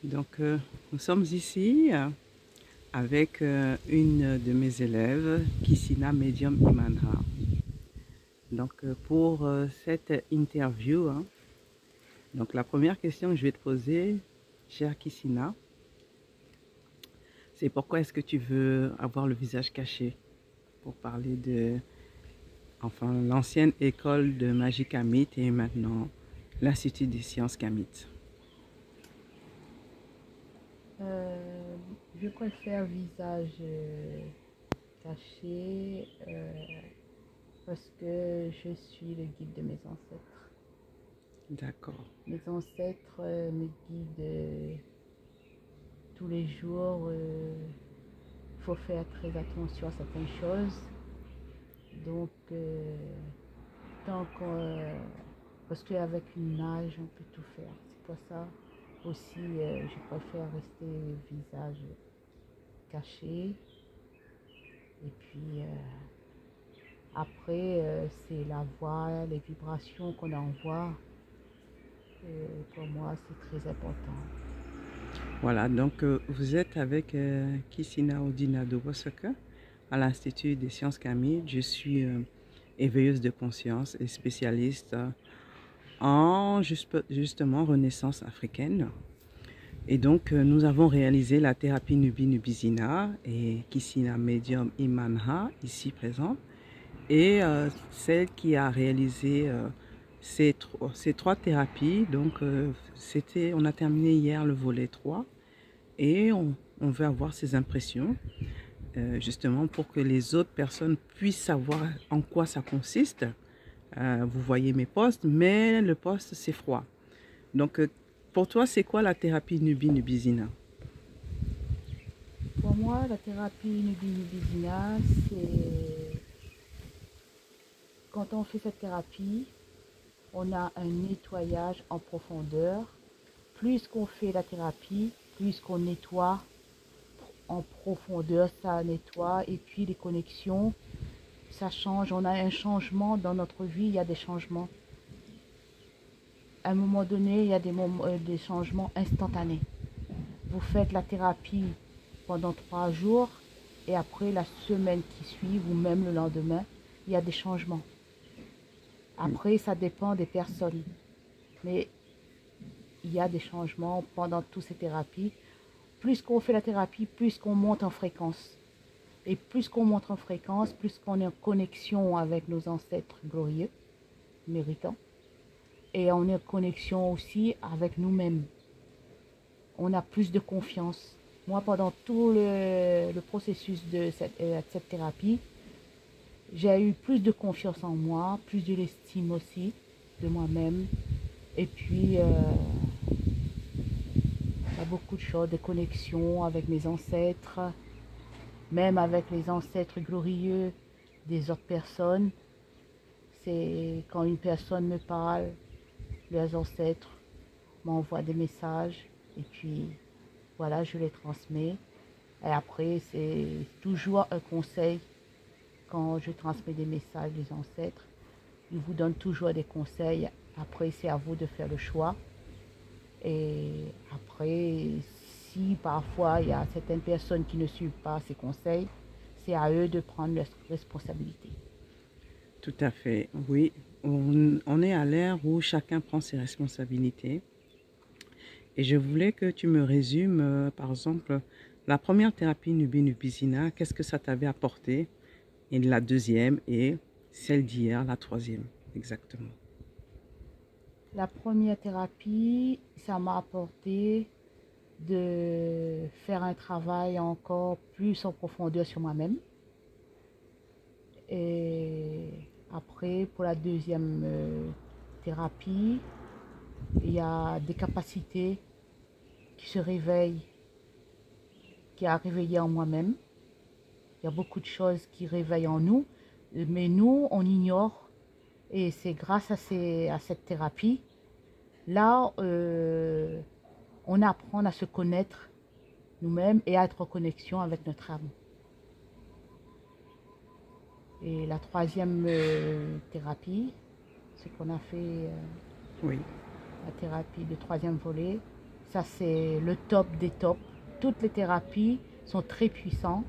Donc, nous sommes ici avec une de mes élèves, Kissina Medium Imanha. Donc, pour cette interview, donc la première question que je vais te poser, chère Kissina, c'est pourquoi est-ce que tu veux avoir le visage caché pour parler de, enfin, l'ancienne école de magie kamite et maintenant l'Institut des sciences kamites. Je préfère visage caché parce que je suis le guide de mes ancêtres. D'accord. Mes ancêtres me guident tous les jours. Il faut faire très attention à certaines choses. Donc, tant qu'on... parce qu'avec une nage, on peut tout faire. C'est pour ça aussi, je préfère rester visage caché. Et puis, après, c'est la voix, les vibrations qu'on envoie. Pour moi, c'est très important. Voilà, donc vous êtes avec Kissina Odina Dobosaka à l'Institut des sciences kamites. Je suis éveilleuse de conscience et spécialiste en justement renaissance africaine. Et donc nous avons réalisé la thérapie Nubi Nubizina et Kissina Medium Imanha, ici présent, et celle qui a réalisé ces trois thérapies. Donc on a terminé hier le volet 3 et on veut avoir ces impressions justement pour que les autres personnes puissent savoir en quoi ça consiste. Vous voyez mes postes, mais le poste c'est froid. Donc pour toi, c'est quoi la thérapie Nubi Nubizina? Pour moi, la thérapie Nubi-Nubizina, c'est quand on fait cette thérapie, on a un nettoyage en profondeur. Plus qu'on fait la thérapie, plus qu'on nettoie en profondeur, ça nettoie. Et puis les connexions, ça change. On a un changement dans notre vie, il y a des changements. À un moment donné, il y a des changements instantanés. Vous faites la thérapie pendant 3 jours et après la semaine qui suit ou même le lendemain, il y a des changements. Après, ça dépend des personnes. Mais il y a des changements pendant toutes ces thérapies. Plus qu'on fait la thérapie, plus qu'on monte en fréquence. Et plus qu'on monte en fréquence, plus qu'on est en connexion avec nos ancêtres glorieux, méritants. Et on est en connexion aussi avec nous-mêmes. On a plus de confiance. Moi, pendant tout le processus de cette thérapie, j'ai eu plus de confiance en moi, plus de l'estime aussi de moi-même. Et puis, il y a beaucoup de choses, des connexions avec mes ancêtres, même avec les ancêtres glorieux des autres personnes. C'est quand une personne me parle, les ancêtres m'envoient des messages et puis voilà, je les transmets. Et après, c'est toujours un conseil quand je transmets des messages des ancêtres. Ils vous donnent toujours des conseils. Après, c'est à vous de faire le choix. Et après, si parfois il y a certaines personnes qui ne suivent pas ces conseils, c'est à eux de prendre leurs responsabilités. Tout à fait, oui. On est à l'ère où chacun prend ses responsabilités. Et je voulais que tu me résumes, par exemple, la première thérapie Nubi Nubizina, qu'est-ce que ça t'avait apporté? Et la deuxième et celle d'hier, la troisième, exactement. La première thérapie, ça m'a apporté de faire un travail encore plus en profondeur sur moi-même. Et après, pour la deuxième thérapie, il y a des capacités qui se réveillent, qui a réveillé en moi-même. Il y a beaucoup de choses qui réveillent en nous, mais nous, on ignore. Et c'est grâce à cette thérapie, là, on apprend à se connaître nous-mêmes et à être en connexion avec notre âme. Et la troisième thérapie, ce qu'on a fait, Oui, la thérapie de troisième volet, Ça, c'est le top des tops. Toutes les thérapies sont très puissantes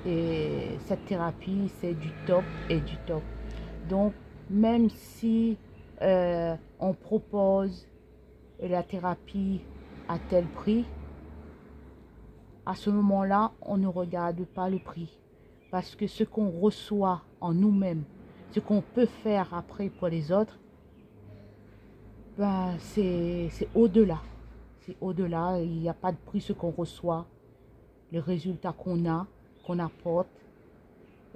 et cette thérapie, c'est du top et du top. Donc, même si on propose la thérapie à tel prix, à ce moment-là, on ne regarde pas le prix. Parce que ce qu'on reçoit en nous-mêmes, ce qu'on peut faire après pour les autres, ben, c'est au-delà. C'est au-delà. Il n'y a pas de prix ce qu'on reçoit, les résultats qu'on apporte.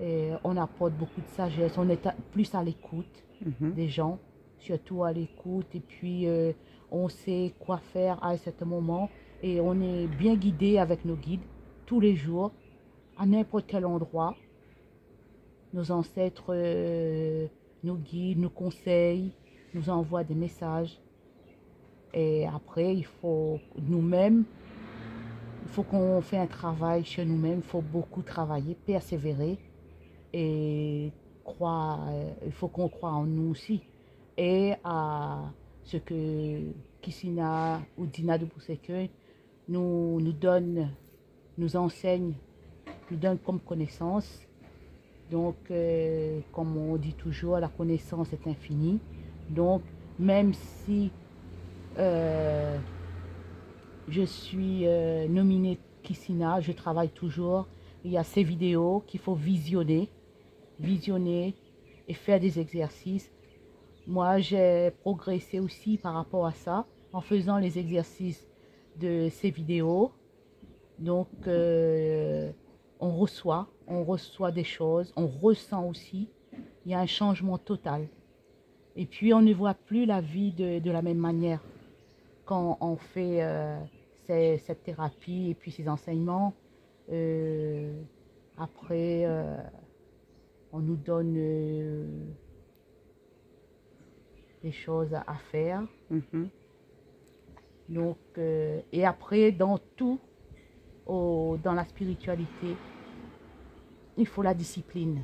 Et on apporte beaucoup de sagesse. On est plus à l'écoute des gens, surtout à l'écoute. Et puis, on sait quoi faire à un certain moment. Et on est bien guidé avec nos guides tous les jours, à n'importe quel endroit. Nos ancêtres nous guident, nous conseillent, nous envoient des messages. Et après, il faut nous-mêmes, il faut qu'on fasse un travail chez nous-mêmes. Il faut beaucoup travailler, persévérer et croire. Il faut qu'on croie en nous aussi. Et à ce que Kissina ou Dina de Bousseke nous donne, nous enseigne, nous donne comme connaissance. Donc, comme on dit toujours, la connaissance est infinie. Donc, même si je suis nominée Kissina, je travaille toujours. Il y a ces vidéos qu'il faut visionner et faire des exercices. Moi, j'ai progressé aussi par rapport à ça en faisant les exercices de ces vidéos. Donc, on reçoit des choses, on ressent aussi. Il y a un changement total. Et puis, on ne voit plus la vie de la même manière quand on fait cette thérapie et puis ces enseignements. Après, on nous donne des choses à faire. Donc, et après, dans tout, dans la spiritualité, il faut la discipline.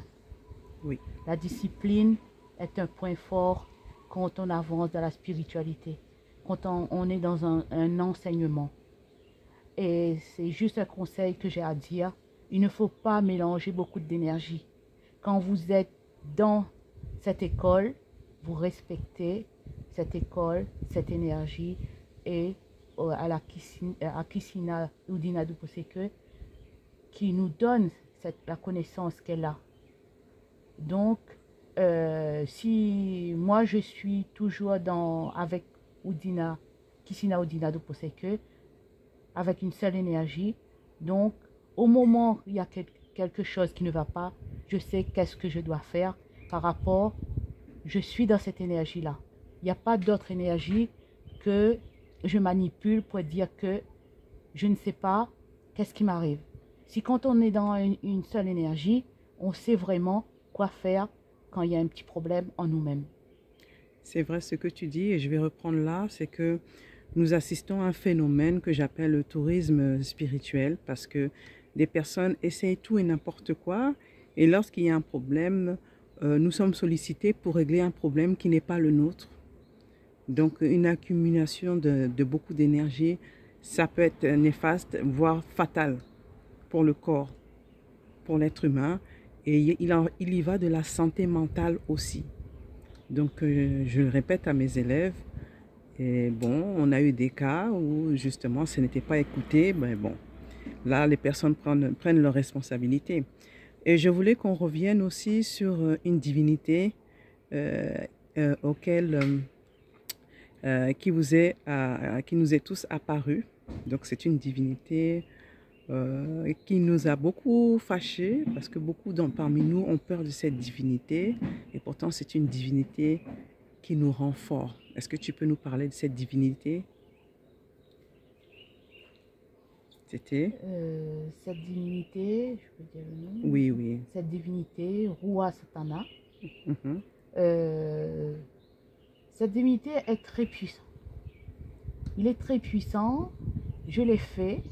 Oui. La discipline est un point fort quand on avance dans la spiritualité, quand on est dans un enseignement. Et c'est juste un conseil que j'ai à dire. Il ne faut pas mélanger beaucoup d'énergie. Quand vous êtes dans cette école, vous respectez cette école, cette énergie et à Kissina Udina Duposeke qui nous donne la connaissance qu'elle a. Donc, si moi je suis toujours avec Udina, Kissina Udina Duposeke, avec une seule énergie, donc au moment où il y a quelque chose qui ne va pas, je sais qu'est-ce que je dois faire par rapport, je suis dans cette énergie-là. Il n'y a pas d'autre énergie que je manipule pour dire que je ne sais pas qu'est-ce qui m'arrive. Si quand on est dans une seule énergie, on sait vraiment quoi faire quand il y a un petit problème en nous-mêmes. C'est vrai ce que tu dis et je vais reprendre là, c'est que nous assistons à un phénomène que j'appelle le tourisme spirituel parce que des personnes essayent tout et n'importe quoi et lorsqu'il y a un problème, nous sommes sollicités pour régler un problème qui n'est pas le nôtre. Donc une accumulation de beaucoup d'énergie, ça peut être néfaste, voire fatal pour le corps, pour l'être humain et il y va de la santé mentale aussi. Donc je le répète à mes élèves. Et bon, on a eu des cas où justement ce n'était pas écouté, mais bon, là les personnes prennent leurs responsabilités. Et je voulais qu'on revienne aussi sur une divinité qui nous est tous apparue. Donc c'est une divinité qui nous a beaucoup fâchés parce que beaucoup parmi nous ont peur de cette divinité et pourtant c'est une divinité qui nous rend forts. Est-ce que tu peux nous parler de cette divinité? C'était cette divinité, je peux dire le nom. Oui, oui. Cette divinité, Rua Satana. Cette divinité est très puissante. Il est très puissant. Je l'ai fait.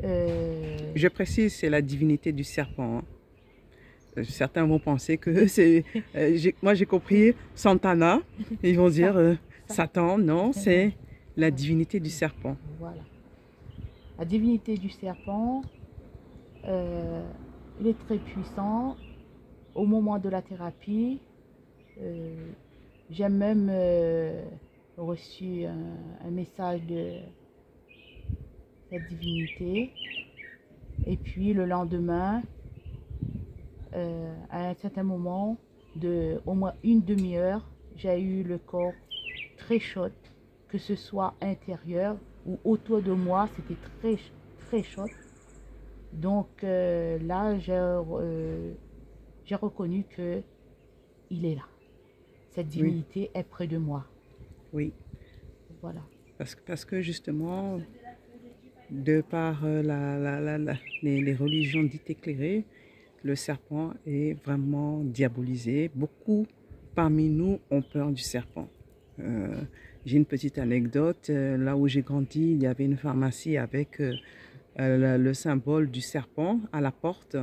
Je précise, c'est la divinité du serpent. Certains vont penser que c'est... moi, j'ai compris Santana. Ils vont dire Satan. Non, c'est La divinité du serpent. Voilà. La divinité du serpent, il est très puissant. Au moment de la thérapie, j'ai même reçu un message de cette divinité. Et puis le lendemain, à un certain moment, de au moins une demi-heure, j'ai eu le corps très chaud, que ce soit intérieur ou autour de moi, c'était très chaud. Donc là, j'ai reconnu que il est là. Cette Oui, divinité est près de moi. oui. Voilà. Parce que justement, de par les religions dites éclairées, le serpent est vraiment diabolisé. Beaucoup parmi nous ont peur du serpent. Euh, j'ai une petite anecdote. Là où j'ai grandi, il y avait une pharmacie avec le symbole du serpent à la porte.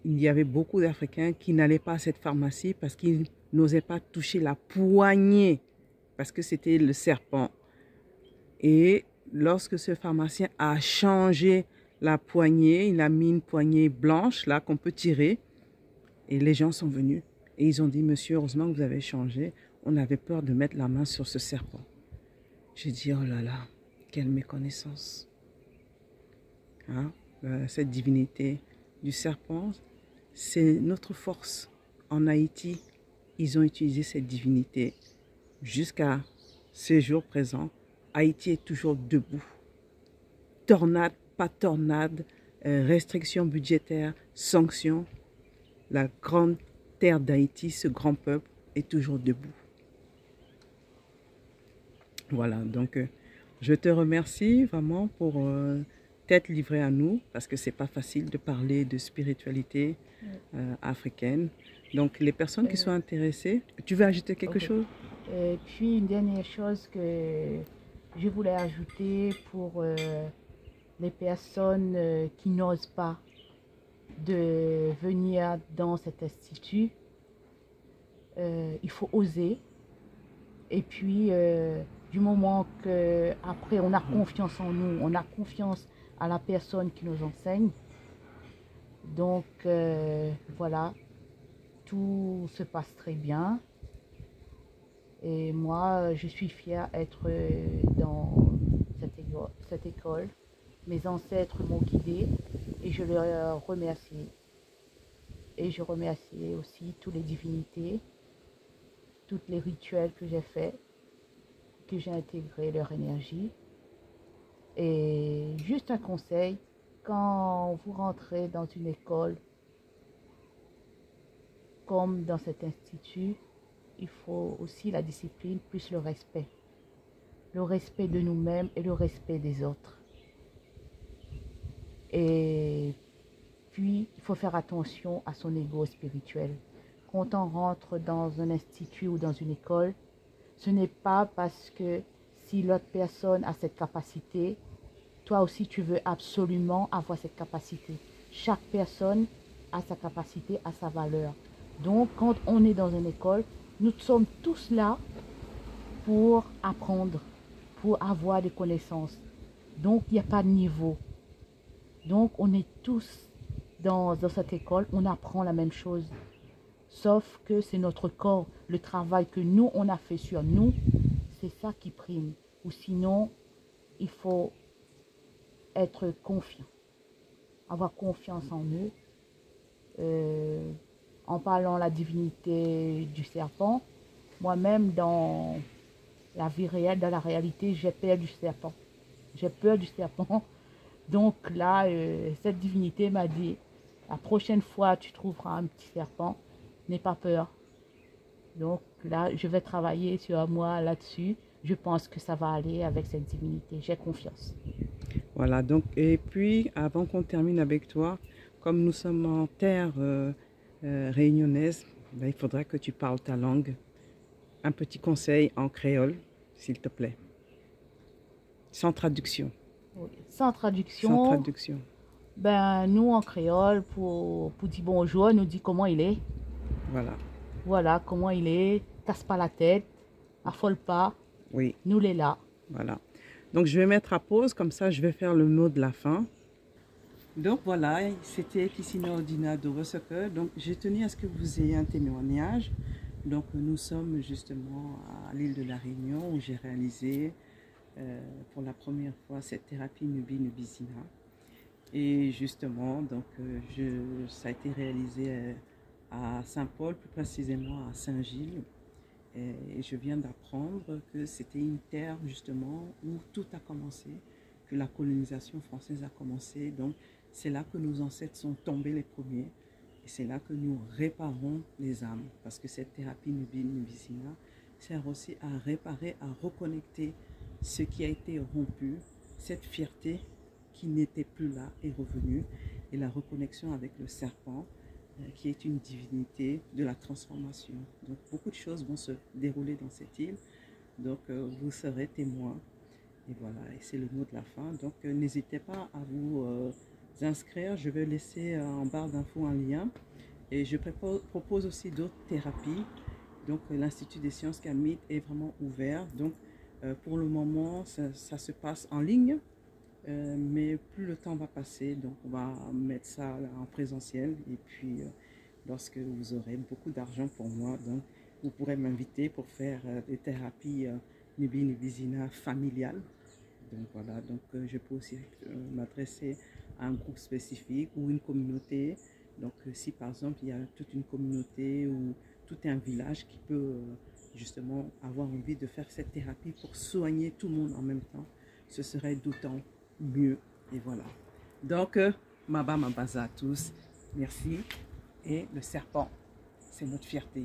Il y avait beaucoup d'Africains qui n'allaient pas à cette pharmacie parce qu'ils n'osaient pas toucher la poignée parce que c'était le serpent. Et lorsque ce pharmacien a changé la poignée, il a mis une poignée blanche là qu'on peut tirer et les gens sont venus et ils ont dit monsieur, heureusement que vous avez changé, on avait peur de mettre la main sur ce serpent. J'ai dit oh là là, quelle méconnaissance. Hein? Cette divinité du serpent, c'est notre force. En Haïti, ils ont utilisé cette divinité jusqu'à ce jour présent. Haïti est toujours debout. Tornade, pas tornade, restrictions budgétaires, sanctions. La grande terre d'Haïti, ce grand peuple, est toujours debout. Voilà, donc je te remercie vraiment pour t'être livré à nous, parce que c'est pas facile de parler de spiritualité africaine. Donc les personnes qui sont intéressées, tu veux ajouter quelque chose? Et puis une dernière chose que je voulais ajouter pour les personnes qui n'osent pas de venir dans cet institut, il faut oser. Et puis du moment que après on a confiance en nous, on a confiance à la personne qui nous enseigne. Donc voilà, tout se passe très bien. Et moi, je suis fière d'être dans cette école. Mes ancêtres m'ont guidée et je leur remercie. Et je remercie aussi toutes les divinités, tous les rituels que j'ai faits, que j'ai intégré leur énergie. Et juste un conseil, quand vous rentrez dans une école, comme dans cet institut, il faut aussi la discipline plus le respect. Le respect de nous-mêmes et le respect des autres. Et puis, il faut faire attention à son ego spirituel. Quand on rentre dans un institut ou dans une école, ce n'est pas parce que si l'autre personne a cette capacité, toi aussi tu veux absolument avoir cette capacité. Chaque personne a sa capacité, a sa valeur. Donc, quand on est dans une école, nous sommes tous là pour apprendre, pour avoir des connaissances. Donc, il n'y a pas de niveau. Donc, on est tous dans cette école, on apprend la même chose. Sauf que c'est notre corps, le travail que nous, on a fait sur nous, c'est ça qui prime. Ou sinon, il faut être confiant, avoir confiance en eux. En parlant de la divinité du serpent, moi-même, dans la vie réelle, dans la réalité, j'ai peur du serpent. J'ai peur du serpent. Donc là, cette divinité m'a dit, la prochaine fois tu trouveras un petit serpent, n'aie pas peur. Donc là, je vais travailler sur moi là-dessus. Je pense que ça va aller avec cette divinité. J'ai confiance. Voilà, donc, et puis, avant qu'on termine avec toi, comme nous sommes en terre réunionnaise, ben, il faudra que tu parles ta langue. Un petit conseil en créole, s'il te plaît. Sans traduction. Oui. Sans traduction. Sans traduction. Ben, nous, en créole, pour dire bonjour, nous dit comment il est. Voilà. Voilà, comment il est. Casse pas la tête. Affole pas. Oui. Nous, les là. Voilà. Donc, je vais mettre à pause, comme ça, je vais faire le mot de la fin. Donc, voilà, c'était Kissina Odina de Wosoke. Donc, j'ai tenu à ce que vous ayez un témoignage. Donc, nous sommes justement à l'île de la Réunion où j'ai réalisé pour la première fois cette thérapie Nubi-Nubizina. Et justement, donc, ça a été réalisé à Saint-Paul, plus précisément à Saint-Gilles. Et je viens d'apprendre que c'était une terre justement où tout a commencé, que la colonisation française a commencé. Donc c'est là que nos ancêtres sont tombés les premiers. Et c'est là que nous réparons les âmes. Parce que cette thérapie Nubi-Nubizina sert aussi à réparer, à reconnecter ce qui a été rompu, cette fierté qui n'était plus là est revenue. Et la reconnexion avec le serpent, qui est une divinité de la transformation. Donc beaucoup de choses vont se dérouler dans cette île. Donc vous serez témoins. Et voilà, et c'est le mot de la fin. Donc n'hésitez pas à vous inscrire. Je vais laisser en barre d'infos un lien. Et je propose aussi d'autres thérapies. Donc l'Institut des sciences kamites est vraiment ouvert. Donc pour le moment, ça se passe en ligne. Mais plus le temps va passer, donc on va mettre ça en présentiel. Et puis, lorsque vous aurez beaucoup d'argent pour moi, donc vous pourrez m'inviter pour faire des thérapies Nubi-Nubizina familiales. Donc voilà, donc je peux aussi m'adresser à un groupe spécifique ou une communauté. Donc si par exemple il y a toute une communauté ou tout un village qui peut justement avoir envie de faire cette thérapie pour soigner tout le monde en même temps, ce serait d'autant mieux. Et voilà. Donc, Maba Mabaza à tous. Merci. Et le serpent, c'est notre fierté.